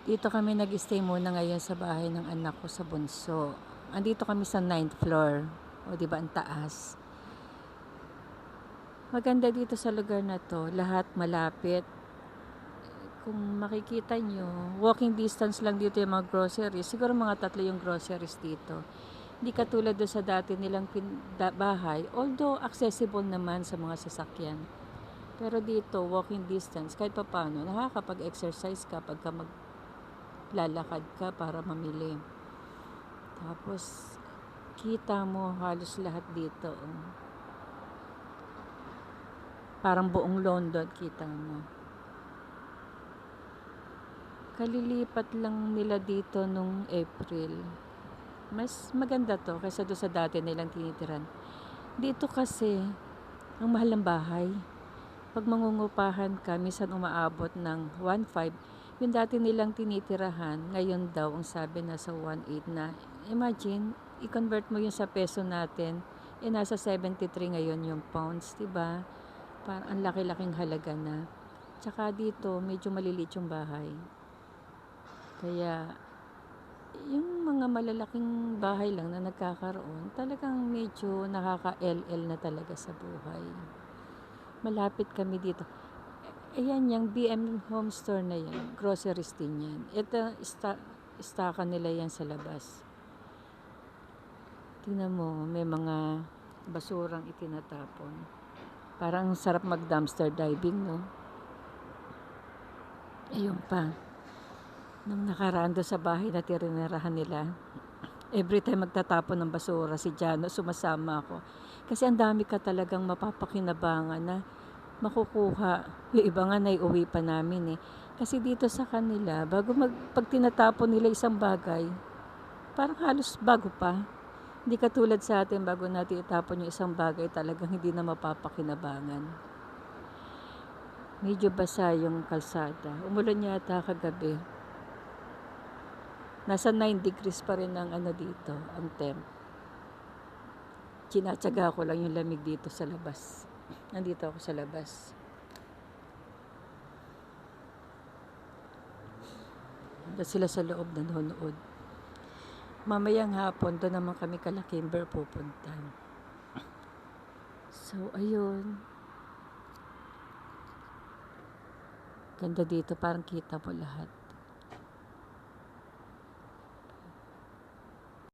Dito kami nag-stay muna ngayon sa bahay ng anak ko sa Bunso. Andito kami sa 9th floor. O di ba ang taas. Maganda dito sa lugar na to, lahat malapit. Kung makikita nyo, walking distance lang dito yung mga groceries. Siguro mga 3 yung groceries dito. Hindi katulad doon sa dati nilang bahay, although accessible naman sa mga sasakyan. Pero dito, walking distance, kahit pa paano, nakakapag-exercise ka pagka maglalakad ka para mamili. Tapos, kita mo halos lahat dito. Parang buong London, kita mo. Kalilipat lang nila dito nung April. Mas maganda to kaysa doon sa dati nilang tinitiran. Dito kasi, ang mahal ng bahay. Pag mangungupahan ka, minsan umaabot ng 1.5. Yung dati nilang tinitirahan, ngayon daw, ang sabi nasa 1.8 na. Imagine, i-convert mo yun sa peso natin, nasa 73 ngayon yung pounds, diba? Parang ang laki-laking halaga na. Tsaka dito, medyo maliliit yung bahay. Kaya, yung mga malalaking bahay lang na nagkakaroon, talagang medyo nakaka-LL na talaga sa buhay. Malapit kami dito. Ayan, yung BM Home Store na yan, groceries din yan. Ito, stockan nila yan sa labas. Tingnan mo, may mga basurang itinatapon. Parang sarap mag-dumpster diving, no? Ayun pa. Nung nakaraan doon sa bahay na tirinirahan nila, every time magtatapon ng basura, si Jano, sumasama ako. Kasi ang dami ka talagang mapapakinabangan na makukuha. Yung iba nga naiuwi pa namin eh. Kasi dito sa kanila, pag tinatapon nila isang bagay, parang halos bago pa. Hindi katulad sa atin, bago natin itapon yung isang bagay, talagang hindi na mapapakinabangan. Medyo basa yung kalsada. Umulan yata kagabi. Nasa 9 degrees pa rin ang dito, ang temp. Tinatsaga ko lang yung lamig dito sa labas. Nandito ako sa labas. Doon sila sa loob nanonood. Mamayang hapon, doon naman kami kala Kimber pupunta. So, ayun. Ganda dito, parang kita mo lahat.